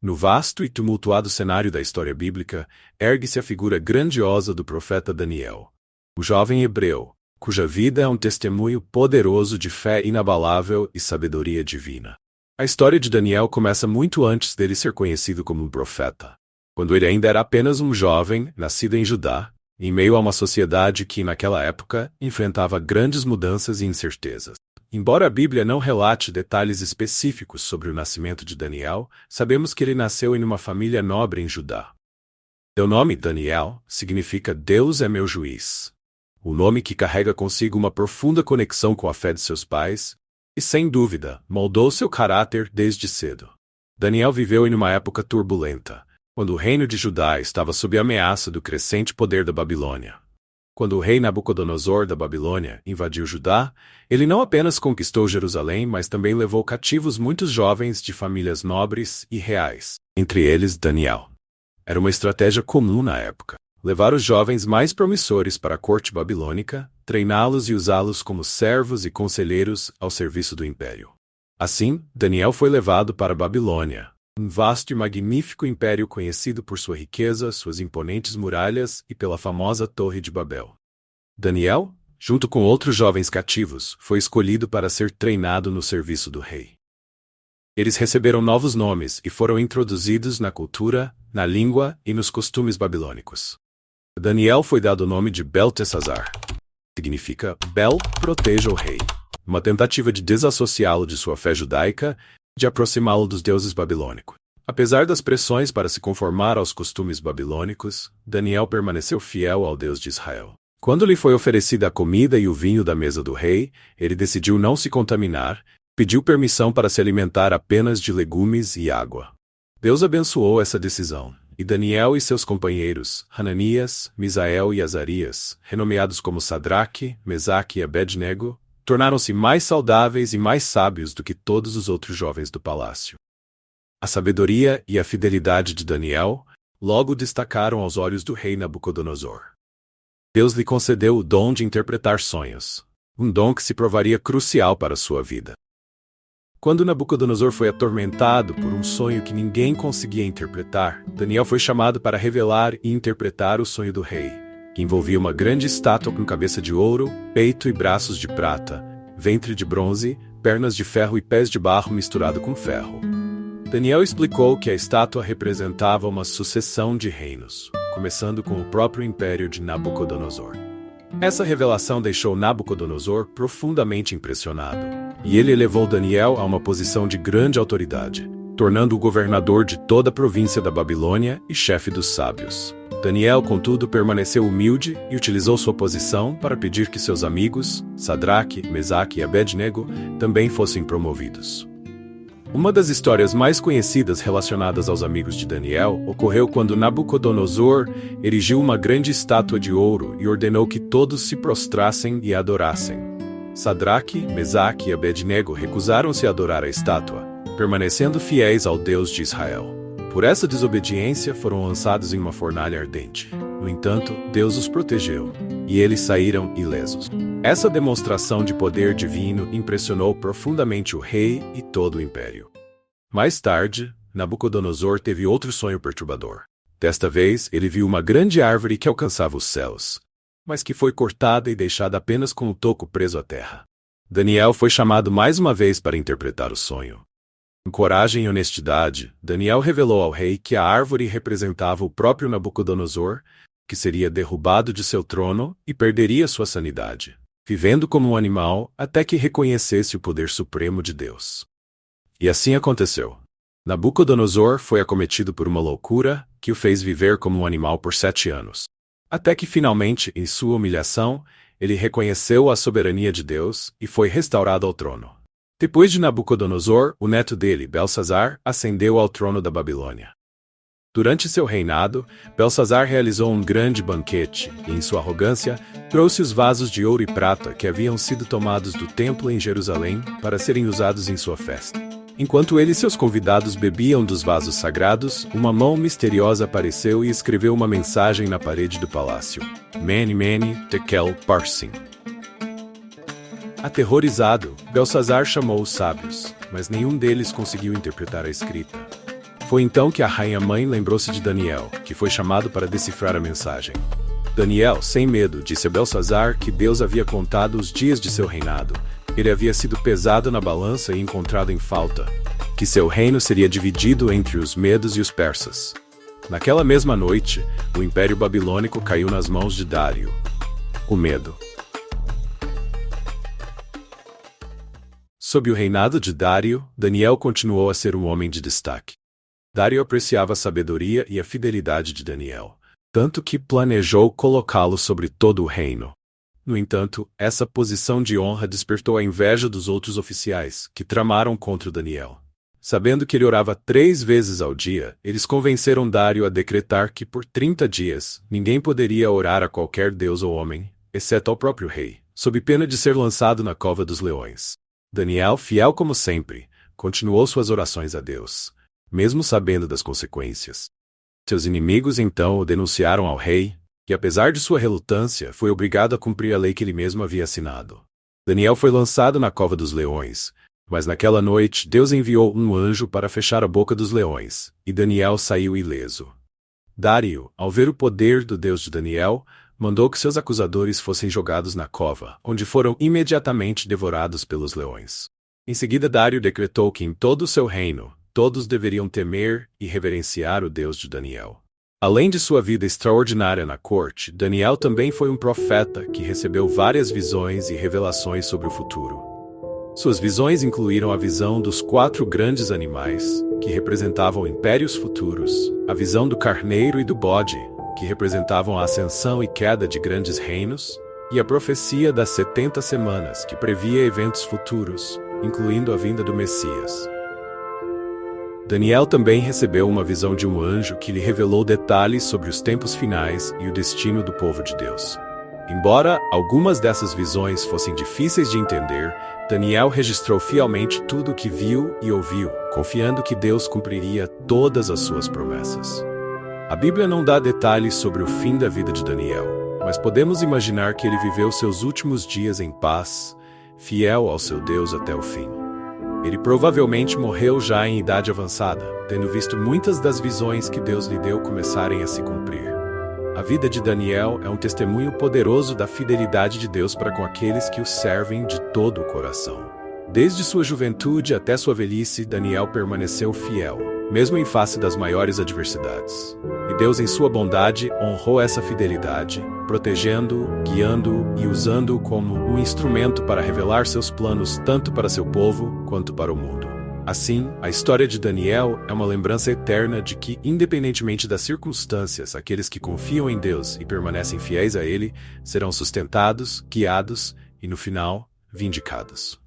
No vasto e tumultuado cenário da história bíblica, ergue-se a figura grandiosa do profeta Daniel, o jovem hebreu, cuja vida é um testemunho poderoso de fé inabalável e sabedoria divina. A história de Daniel começa muito antes dele ser conhecido como um profeta, quando ele ainda era apenas um jovem, nascido em Judá, em meio a uma sociedade que, naquela época, enfrentava grandes mudanças e incertezas. Embora a Bíblia não relate detalhes específicos sobre o nascimento de Daniel, sabemos que ele nasceu em uma família nobre em Judá. Seu nome, Daniel, significa Deus é meu juiz. O nome que carrega consigo uma profunda conexão com a fé de seus pais e, sem dúvida, moldou seu caráter desde cedo. Daniel viveu em uma época turbulenta, quando o reino de Judá estava sob a ameaça do crescente poder da Babilônia. Quando o rei Nabucodonosor da Babilônia invadiu Judá, ele não apenas conquistou Jerusalém, mas também levou cativos muitos jovens de famílias nobres e reais, entre eles Daniel. Era uma estratégia comum na época, levar os jovens mais promissores para a corte babilônica, treiná-los e usá-los como servos e conselheiros ao serviço do império. Assim, Daniel foi levado para a Babilônia, um vasto e magnífico império conhecido por sua riqueza, suas imponentes muralhas e pela famosa Torre de Babel. Daniel, junto com outros jovens cativos, foi escolhido para ser treinado no serviço do rei. Eles receberam novos nomes e foram introduzidos na cultura, na língua e nos costumes babilônicos. Daniel foi dado o nome de Beltesazar. Significa Bel proteja o rei. Uma tentativa de desassociá-lo de sua fé judaica, de aproximá-lo dos deuses babilônicos. Apesar das pressões para se conformar aos costumes babilônicos, Daniel permaneceu fiel ao Deus de Israel. Quando lhe foi oferecida a comida e o vinho da mesa do rei, ele decidiu não se contaminar, pediu permissão para se alimentar apenas de legumes e água. Deus abençoou essa decisão, e Daniel e seus companheiros, Hananias, Misael e Azarias, renomeados como Sadraque, Mesaque e Abednego, tornaram-se mais saudáveis e mais sábios do que todos os outros jovens do palácio. A sabedoria e a fidelidade de Daniel logo destacaram aos olhos do rei Nabucodonosor. Deus lhe concedeu o dom de interpretar sonhos, um dom que se provaria crucial para sua vida. Quando Nabucodonosor foi atormentado por um sonho que ninguém conseguia interpretar, Daniel foi chamado para revelar e interpretar o sonho do rei, que envolvia uma grande estátua com cabeça de ouro, peito e braços de prata, ventre de bronze, pernas de ferro e pés de barro misturado com ferro. Daniel explicou que a estátua representava uma sucessão de reinos, começando com o próprio império de Nabucodonosor. Essa revelação deixou Nabucodonosor profundamente impressionado, e ele elevou Daniel a uma posição de grande autoridade, tornando-o governador de toda a província da Babilônia e chefe dos sábios. Daniel, contudo, permaneceu humilde e utilizou sua posição para pedir que seus amigos, Sadraque, Mesaque e Abednego, também fossem promovidos. Uma das histórias mais conhecidas relacionadas aos amigos de Daniel ocorreu quando Nabucodonosor erigiu uma grande estátua de ouro e ordenou que todos se prostrassem e adorassem. Sadraque, Mesaque e Abednego recusaram-se a adorar a estátua, permanecendo fiéis ao Deus de Israel. Por essa desobediência foram lançados em uma fornalha ardente. No entanto, Deus os protegeu, e eles saíram ilesos. Essa demonstração de poder divino impressionou profundamente o rei e todo o império. Mais tarde, Nabucodonosor teve outro sonho perturbador. Desta vez, ele viu uma grande árvore que alcançava os céus, mas que foi cortada e deixada apenas com o toco preso à terra. Daniel foi chamado mais uma vez para interpretar o sonho. Com coragem e honestidade, Daniel revelou ao rei que a árvore representava o próprio Nabucodonosor, que seria derrubado de seu trono e perderia sua sanidade, vivendo como um animal até que reconhecesse o poder supremo de Deus. E assim aconteceu. Nabucodonosor foi acometido por uma loucura que o fez viver como um animal por 7 anos. Até que finalmente, em sua humilhação, ele reconheceu a soberania de Deus e foi restaurado ao trono. Depois de Nabucodonosor, o neto dele, Belsazar, ascendeu ao trono da Babilônia. Durante seu reinado, Belsazar realizou um grande banquete e, em sua arrogância, trouxe os vasos de ouro e prata que haviam sido tomados do templo em Jerusalém para serem usados em sua festa. Enquanto ele e seus convidados bebiam dos vasos sagrados, uma mão misteriosa apareceu e escreveu uma mensagem na parede do palácio. Mene, mene, tekel, parsim. Aterrorizado, Belsazar chamou os sábios, mas nenhum deles conseguiu interpretar a escrita. Foi então que a rainha-mãe lembrou-se de Daniel, que foi chamado para decifrar a mensagem. Daniel, sem medo, disse a Belsazar que Deus havia contado os dias de seu reinado. Ele havia sido pesado na balança e encontrado em falta, que seu reino seria dividido entre os medos e os persas. Naquela mesma noite, o Império Babilônico caiu nas mãos de Dário. O medo. Sob o reinado de Dário, Daniel continuou a ser um homem de destaque. Dário apreciava a sabedoria e a fidelidade de Daniel, tanto que planejou colocá-lo sobre todo o reino. No entanto, essa posição de honra despertou a inveja dos outros oficiais, que tramaram contra Daniel. Sabendo que ele orava 3 vezes ao dia, eles convenceram Dário a decretar que por 30 dias, ninguém poderia orar a qualquer deus ou homem, exceto ao próprio rei, sob pena de ser lançado na cova dos leões. Daniel, fiel como sempre, continuou suas orações a Deus, mesmo sabendo das consequências. Seus inimigos então o denunciaram ao rei, que apesar de sua relutância, foi obrigado a cumprir a lei que ele mesmo havia assinado. Daniel foi lançado na cova dos leões, mas naquela noite Deus enviou um anjo para fechar a boca dos leões, e Daniel saiu ileso. Dário, ao ver o poder do Deus de Daniel, mandou que seus acusadores fossem jogados na cova, onde foram imediatamente devorados pelos leões. Em seguida, Dário decretou que em todo o seu reino, todos deveriam temer e reverenciar o Deus de Daniel. Além de sua vida extraordinária na corte, Daniel também foi um profeta que recebeu várias visões e revelações sobre o futuro. Suas visões incluíram a visão dos 4 grandes animais, que representavam impérios futuros, a visão do carneiro e do bode, que representavam a ascensão e queda de grandes reinos, e a profecia das 70 semanas, que previa eventos futuros, incluindo a vinda do Messias. Daniel também recebeu uma visão de um anjo que lhe revelou detalhes sobre os tempos finais e o destino do povo de Deus. Embora algumas dessas visões fossem difíceis de entender, Daniel registrou fielmente tudo o que viu e ouviu, confiando que Deus cumpriria todas as suas promessas. A Bíblia não dá detalhes sobre o fim da vida de Daniel, mas podemos imaginar que ele viveu seus últimos dias em paz, fiel ao seu Deus até o fim. Ele provavelmente morreu já em idade avançada, tendo visto muitas das visões que Deus lhe deu começarem a se cumprir. A vida de Daniel é um testemunho poderoso da fidelidade de Deus para com aqueles que o servem de todo o coração. Desde sua juventude até sua velhice, Daniel permaneceu fiel, mesmo em face das maiores adversidades. E Deus, em sua bondade, honrou essa fidelidade, protegendo-o, guiando-o e usando-o como um instrumento para revelar seus planos tanto para seu povo quanto para o mundo. Assim, a história de Daniel é uma lembrança eterna de que, independentemente das circunstâncias, aqueles que confiam em Deus e permanecem fiéis a Ele serão sustentados, guiados e, no final, vindicados.